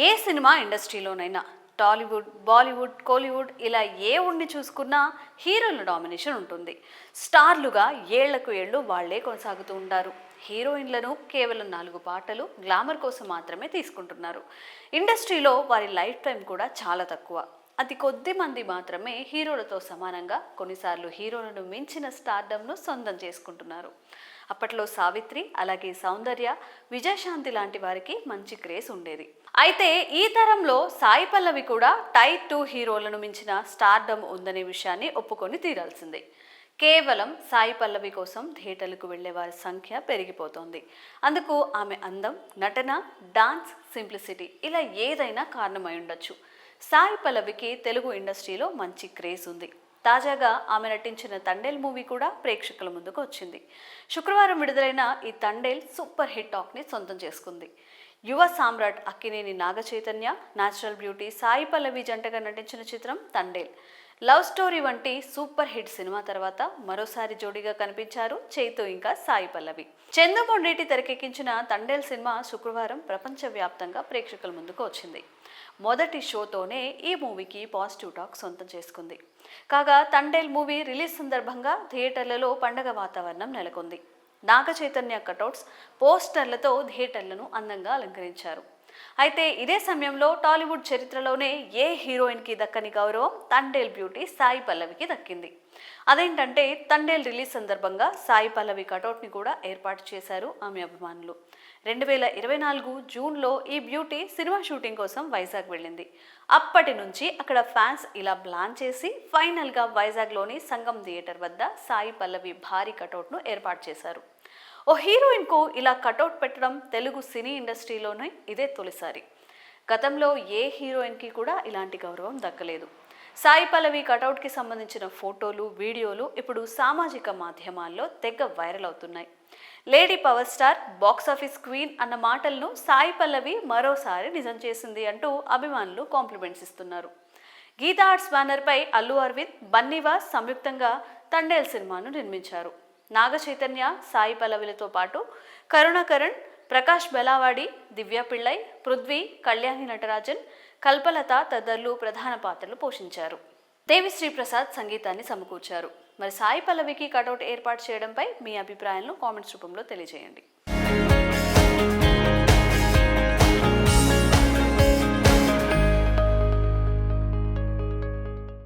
ఏ cinema ఇండస్ట్రీలోనైనా Tollywood, Bollywood, Kollywood ఇలా ఏ ఉండి చూసుకున్నా హీరోల డామినేషన్ ఉంటుంది. స్టార్లుగా ఏళ్లకు ఏళ్ళు వాళ్లే కొనసాగుతూ ఉంటారు. హీరోయిన్లను కేవలం 4 పాటలు, గ్లామర్ కోసం మాత్రమే తీసుకుంటున్నారు. ఇండస్ట్రీలో వారి లైఫ్ టైం కూడా చాలా తక్కువ. అతి కొద్ది మంది మాత్రమే హీరోలతో సమానంగా, కొన్నిసార్లు హీరోలను మించిన స్టార్డమ్ను సొంతం చేసుకుంటున్నారు. అప్పట్లో సావిత్రి, అలాగే సౌందర్య, విజయశాంతి లాంటి వారికి మంచి క్రేజ్ ఉండేది. అయితే ఈ తరంలో సాయి పల్లవి కూడా టైప్ 2 హీరోలను మించిన స్టార్డమ్ ఉందనే విషయాన్ని ఒప్పుకొని తీరాల్సిందే. కేవలం సాయి పల్లవి కోసం థియేటర్లకు వెళ్లే వారి సంఖ్య పెరిగిపోతోంది. అందుకు ఆమె అందం, నటన, డాన్స్, సింప్లిసిటీ ఇలా ఏదైనా కారణమై ఉండొచ్చు. సాయి పల్లవికి తెలుగు ఇండస్ట్రీలో మంచి క్రేజ్ ఉంది. తాజాగా ఆమె నటించిన తండేల్ మూవీ కూడా ప్రేక్షకుల ముందుకు వచ్చింది. శుక్రవారం విడుదలైన ఈ తండేల్ సూపర్ హిట్ టాక్ని సొంతం చేసుకుంది. యువ సామ్రాట్ అక్కినేని నాగచైతన్య, న్యాచురల్ బ్యూటీ సాయి పల్లవి జంటగా నటించిన చిత్రం తండేల్. లవ్ స్టోరీ వంటి సూపర్ హిట్ సినిమా తర్వాత మరోసారి జోడీగా కనిపించారు చైతు ఇంకా సాయి పల్లవి. చందు మొండేటి తెరకెక్కించిన తండేల్ సినిమా శుక్రవారం ప్రపంచవ్యాప్తంగా ప్రేక్షకుల ముందుకు వచ్చింది. మొదటి షోతోనే ఈ మూవీకి పాజిటివ్ టాక్ సొంతం చేసుకుంది. కాగా తండేల్ మూవీ రిలీజ్ సందర్భంగా థియేటర్లలో పండగ వాతావరణం నెలకొంది. నాగచైతన్య కటౌట్స్, పోస్టర్లతో థియేటర్లను అందంగా అలంకరించారు. అయితే ఇదే సమయంలో టాలీవుడ్ చరిత్రలోనే ఏ హీరోయిన్కి దక్కని గౌరవం తండేల్ బ్యూటీ సాయి పల్లవికి దక్కింది. అదేంటంటే తండేల్ రిలీజ్ సందర్భంగా సాయి పల్లవి కటౌట్ని కూడా ఏర్పాటు చేశారు ఆమె అభిమానులు. 2024 జూన్లో ఈ బ్యూటీ సినిమా షూటింగ్ కోసం వైజాగ్ వెళ్ళింది. అప్పటి నుంచి అక్కడ ఫ్యాన్స్ ఇలా ప్లాన్ చేసి ఫైనల్గా వైజాగ్లోని సంగం థియేటర్ వద్ద సాయి పల్లవి భారీ కటౌట్ను ఏర్పాటు చేశారు. ఓ హీరోయిన్కు ఇలా కటౌట్ పెట్టడం తెలుగు సినీ ఇండస్ట్రీలోనే ఇదే తొలిసారి. గతంలో ఏ హీరోయిన్కి కూడా ఇలాంటి గౌరవం దక్కలేదు. సాయి పల్లవి కటౌట్కి సంబంధించిన ఫోటోలు, వీడియోలు ఇప్పుడు సామాజిక మాధ్యమాల్లో తెగ వైరల్ అవుతున్నాయి. Lady power star, box office queen అన్న మాటలను సాయి పల్లవి మరోసారి నిజం చేసింది అంటూ అభిమానులు కాంప్లిమెంట్స్ ఇస్తున్నారు. గీతా ఆర్ట్స్ బ్యానర్పై అల్లు అరవింద్, బన్నీవాస్ సంయుక్తంగా తండేల్ సినిమాను నిర్మించారు. నాగ చైతన్య, సాయి పల్లవిలతో పాటు కరుణాకరణ్, ప్రకాష్ బెలావాడి, దివ్య పిళ్ళై, పృథ్వీ, కళ్యాణి నటరాజన్, కల్పలత తదితరులు ప్రధాన పాత్రలు పోషించారు. దేవిశ్రీ ప్రసాద్ సంగీతాన్ని సమకూర్చారు. మరి సాయి పల్లవికి కటౌట్ ఏర్పాటు చేయడంపై మీ అభిప్రాయాలను కామెంట్స్ రూపంలో తెలియజేయండి.